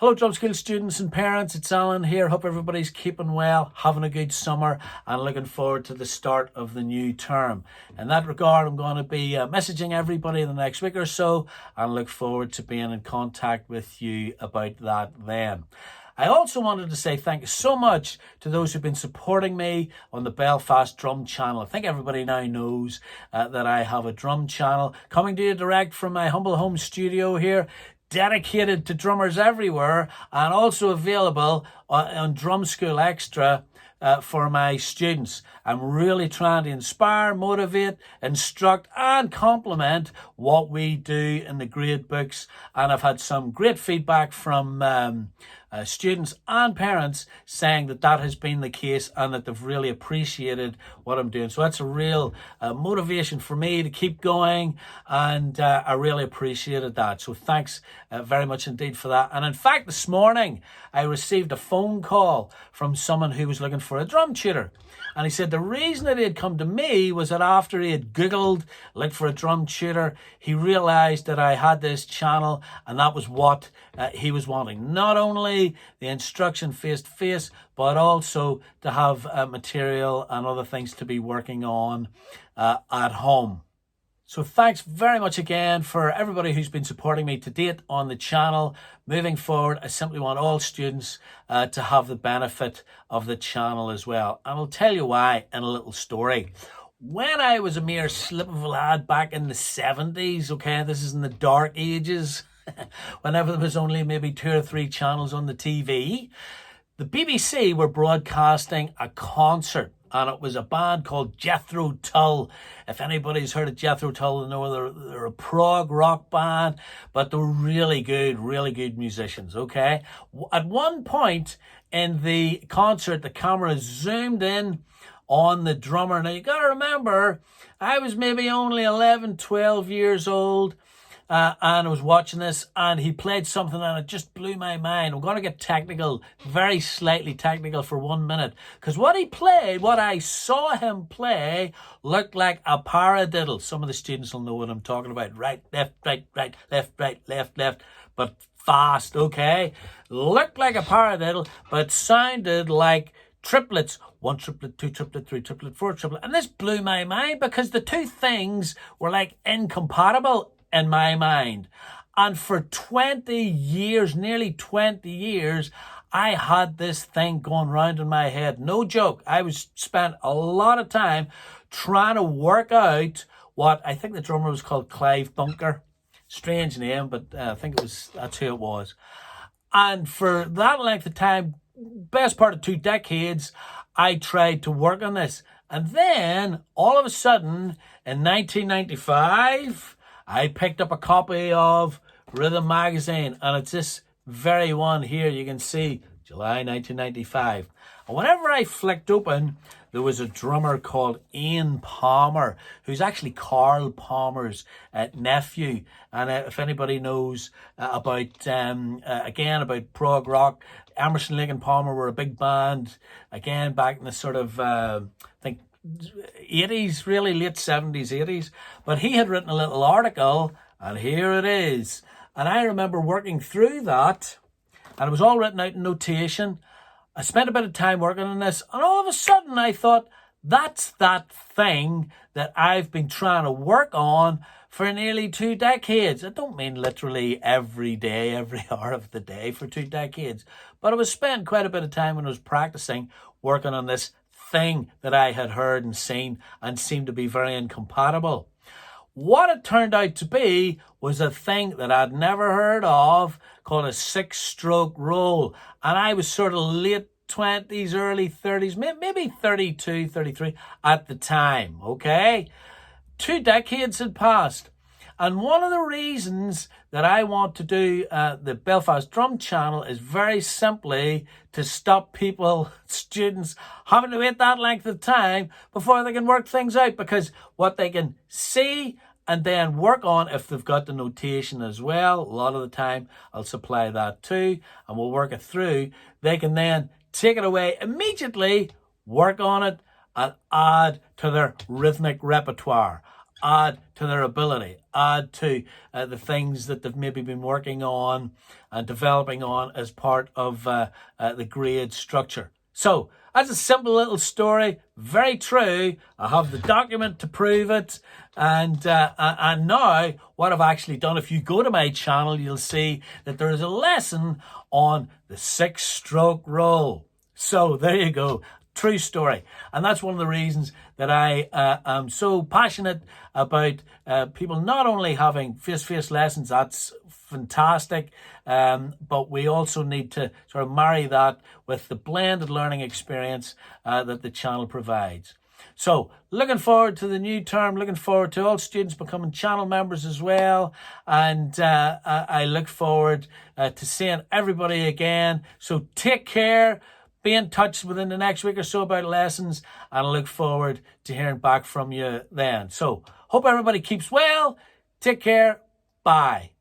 Hello drum school students and parents, it's Alan here. Hope everybody's keeping well, having a good summer and looking forward to the start of the new term. In that regard, I'm going to be messaging everybody in the next week or so and look forward to being in contact with you about that then. I also wanted to say thank you so much to those who've been supporting me on the Belfast Drum Channel. I think everybody now knows that I have a drum channel coming to you direct from my humble home studio here, dedicated to drummers everywhere and also available on Drum School Extra for my students. I'm really trying to inspire, motivate, instruct and complement what we do in the grade books, and I've had some great feedback from students and parents saying that that has been the case and that they've really appreciated what I'm doing. So that's a real motivation for me to keep going, and I really appreciated that. So thanks very much indeed for that. And in fact, this morning I received a phone call from someone who was looking for a drum tutor. And he said the reason that he had come to me was that after he had Googled, looked for a drum tutor, he realised that I had this channel, and that was what he was wanting. Not only the instruction face-to-face, but also to have material and other things to be working on at home. So thanks very much again for everybody who's been supporting me to date on the channel. Moving forward, I simply want all students to have the benefit of the channel as well. And I'll tell you why in a little story. When I was a mere slip of a lad back in the 70s, okay, this is in the dark ages, whenever there was only maybe 2 or 3 channels on the TV, the BBC were broadcasting a concert. And it was a band called Jethro Tull. If anybody's heard of Jethro Tull, they know they're a prog rock band, but they're really good musicians, okay? At one point in the concert, the camera zoomed in on the drummer. Now, you got to remember, I was maybe only 11, 12 years old, and I was watching this, and he played something and it just blew my mind. I'm going to get technical, very slightly technical for 1 minute, because what he played, what I saw him play, looked like a paradiddle. Some of the students will know what I'm talking about. Right, left, left, but fast, okay? Looked like a paradiddle, but sounded like triplets. 1 triplet, 2 triplet, 3 triplet, 4 triplet. And this blew my mind because the two things were like incompatible in my mind. And for 20 years, nearly 20 years, I had this thing going round in my head. No joke. I spent a lot of time trying to work out what, I think the drummer was called Clive Bunker. Strange name, but I think that's who it was. And for that length of time, best part of 2 decades, I tried to work on this. And then all of a sudden in 1995, I picked up a copy of Rhythm magazine, and it's this very one here. You can see July 1995. And whenever I flicked open, there was a drummer called Ian Palmer, who's actually Carl Palmer's nephew. And if anybody knows about prog rock, Emerson, Lake and Palmer were a big band, again, back in the sort of, I think, 80s, really late 70s, 80s. But he had written a little article, and here it is. And I remember working through that, and it was all written out in notation. I spent a bit of time working on this, and all of a sudden I thought, that's that thing that I've been trying to work on for nearly 2 decades. I don't mean literally every day, every hour of the day for 2 decades, but I was spending quite a bit of time when I was practicing working on this thing that I had heard and seen and seemed to be very incompatible. What it turned out to be was a thing that I'd never heard of called a 6-stroke roll. And I was sort of late 20s, early 30s, maybe 32, 33 at the time, okay? 2 decades had passed. And one of the reasons that I want to do the Belfast Drum Channel is very simply to stop people, students, having to wait that length of time before they can work things out, because what they can see and then work on, if they've got the notation as well, a lot of the time I'll supply that too, and we'll work it through. They can then take it away immediately, work on it, and add to their rhythmic repertoire. add to their ability, add to the things that they've maybe been working on and developing on as part of the grade structure. So that's a simple little story, very true. I have the document to prove it. And now what I've actually done, if you go to my channel, you'll see that there is a lesson on the 6-stroke roll. So there you go. True story. And that's one of the reasons that I am so passionate about people not only having face-to-face lessons, that's fantastic, but we also need to sort of marry that with the blended learning experience that the channel provides. So looking forward to the new term, looking forward to all students becoming channel members as well. And I look forward to seeing everybody again. So take care. Be in touch within the next week or so about lessons, and I look forward to hearing back from you then. So hope everybody keeps well. Take care. Bye.